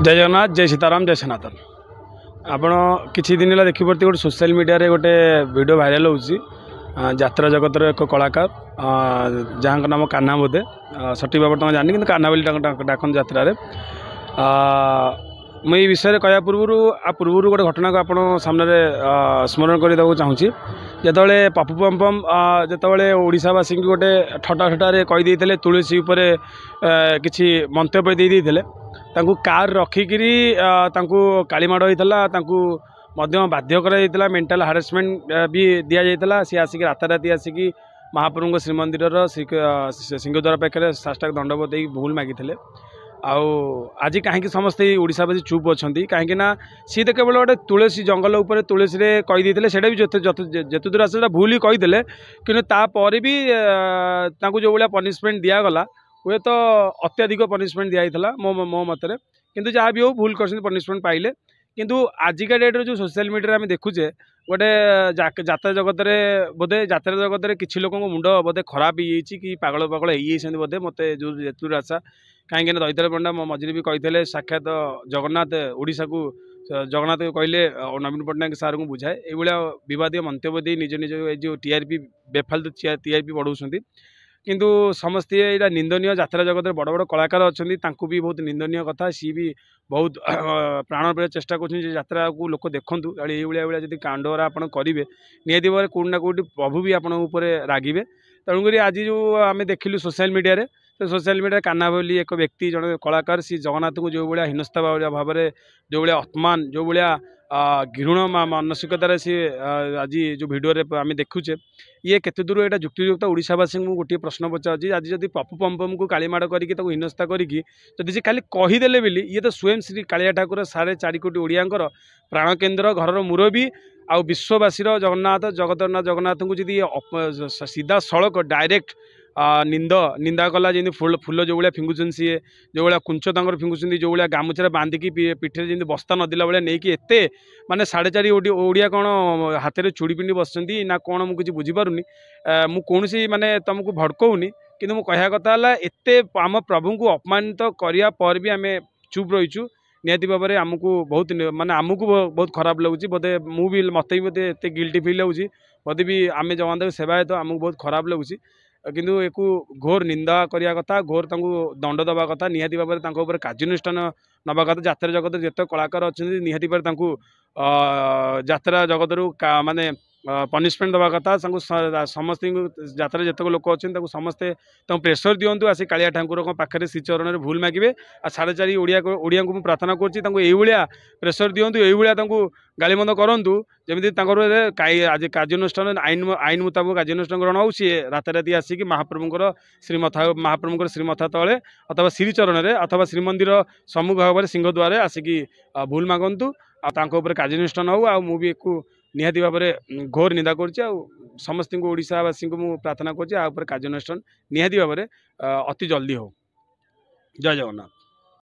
जय जगन्नाथ जय सीताराम जय सनातन। आपण किछि दिन है देखिपे गोटे सोशल मीडिया रे गोटे वीडियो भाइराल होउछि यात्रा जगतर एक कलाकार जहाँ नाम कान्हा बोधे सठिक बाबा तुम जानी कि कान्हा बोली डाकन यात्रा मुझे विषय कह पूर्व गोटे घटना को आप सामने स्मरण करदे चाहूँगी जिते पप्पू पम्पम जिते ओडावासी गोटे ठटा ठटारे कहीदे तुलसी उपर किसी मंतव्य देते कार रखिकी कालीमाड़ होता बाध्य कर मेंटल हारेसमेंट भी दि जाता सी आसिक राताराति आसिक महाप्रभु श्रीमंदिर सिंहद्वार पाखे साष्टांग दंडवत भूल मागिले आज कहीं समस्ते ओडावासी चुप अच्छा कहीं सी तो केवल गोटे तुलसी जंगल उपर तुलसी कहीदे से जिते दूर आस भूल ही कहीदे कि भी जो भाया पनिशमेंट दिगला हुए तो अत्याधिक पनिशमेंट दिखाई मो मतरे किंतु जहाँ भी हो भूल कर पनिशमेंट पाइले किंतु आजिका डेट्रे जो सोशल मीडिया में देखुचे गोटे यात्रा जगत में बोधे यात्रा जगत में किसी लोक मुंड बोधे खराब हो कि पागल पागल हो बोधे मत जो जेतुर आशा कहीं दैतर पंडा मो मझे भी कही साक्षात जगन्नाथ ओडिशा को जगन्नाथ कहले नवीन पट्टनायक सार को बुझाए ये बदीय मंतव्य निज निज जो टीआरपी बेफालतू टीआरपी बढ़ाऊँ किंतु समस्ते यहाँ निंदनीय यात्रा जगत में बड़ बड़ कलाकार अच्छा भी बहुत निंदनीय कथा सी भी बहुत प्राणप्राण चेष्टा करा को लोक देखूँ ये जब कांडरा आप करेंगे निहती भाव कौटि ना कौटि प्रभु भी आपण रागिबे तेणुक आज जो आम देखिलु सोशल मीडिया रे सोशल मीडिया कान्हा बोली एक व्यक्ति जड़े कलाकार सी जगन्नाथ को जो भाया हिंसता भाव में जो भाया अपमान जो भाया घृण मानसिकतार सी आज जो भिडियो आम देखुचे ये केते दूर यहाँ जुक्तियुक्त ओडावासी को गोटे प्रश्न पचार आज जब पप्पू पम्पम को कालीमाड़ करके हिंसता करके सी खाली कहीदेले बोली ये तो स्वयं श्री कालिया ठाकुर 4.5 कोटी ओडियांकर प्राण केन्द्र घर मुरबी आ विश्ववासी जगन्नाथ जगन्नाथ को जी सीधा सड़क डायरेक्ट निंदा कला जमी फूल जो भाया फिंगुन सी जो भाया कुंच फिंगुंट जो भाया गामुछा बांधिकी पिठे जमी बस्ता नदेला भाया नहीं कि एत माने 4.5 ओडिया कौन हाथ में चूड़ी पिंधि बस ना कौन मुझे बुझीपारूनी मुझे माने तुमको भड़काऊनी कि मुझे कथा एत आम प्रभु को अपमानित करने पर भी आम चुप रहीचु निहती भाव में आमको बहुत माने आमको बहुत खराब लगुच बोधे मुझे मत भी बोधे एत गिल्टी फिल होती बोधे भी आम जगन्नाथ सेवायत आमको बहुत खराब लगुच किंतु एक घोर निंदा करने कथा घोर दंड दबा कथा निहती भाव में कार्यानुष्ठान नवा कथा यात्रा जगत जिते कलाकार अच्छा निहती भाव यात्रा जगत रू माने पनिशमेंट दवा कथा समस्त यात्रा जितक लोक अच्छे समस्ते प्रेसर दिंतु आसी कालिया ठाकुर पाखे श्रीचरण में भूल मागे 4.5 ओडिया को प्रार्थना करा प्रेसर दिंतु ये गालीमंद करूँ जमी आज कार्यानुष्ठान आईन मुताबक कार्यानुष्ठान ग्रहण हो सी राताराति आसिक महाप्रभुर श्रीमथा तले अथवा श्रीचरण में अथवा श्रीमंदिर सम्मुख भाव सिंहद्वार आसिक भूल मागंतु कार्यानुष्ठान हो भी एक निहाती भाव में घोर निंदा कर समस्त ओडावासी को मुझे प्रार्थना कर कार्यानुष्ठान निहाती भाव में अति जल्दी हो। जय जगन्नाथ।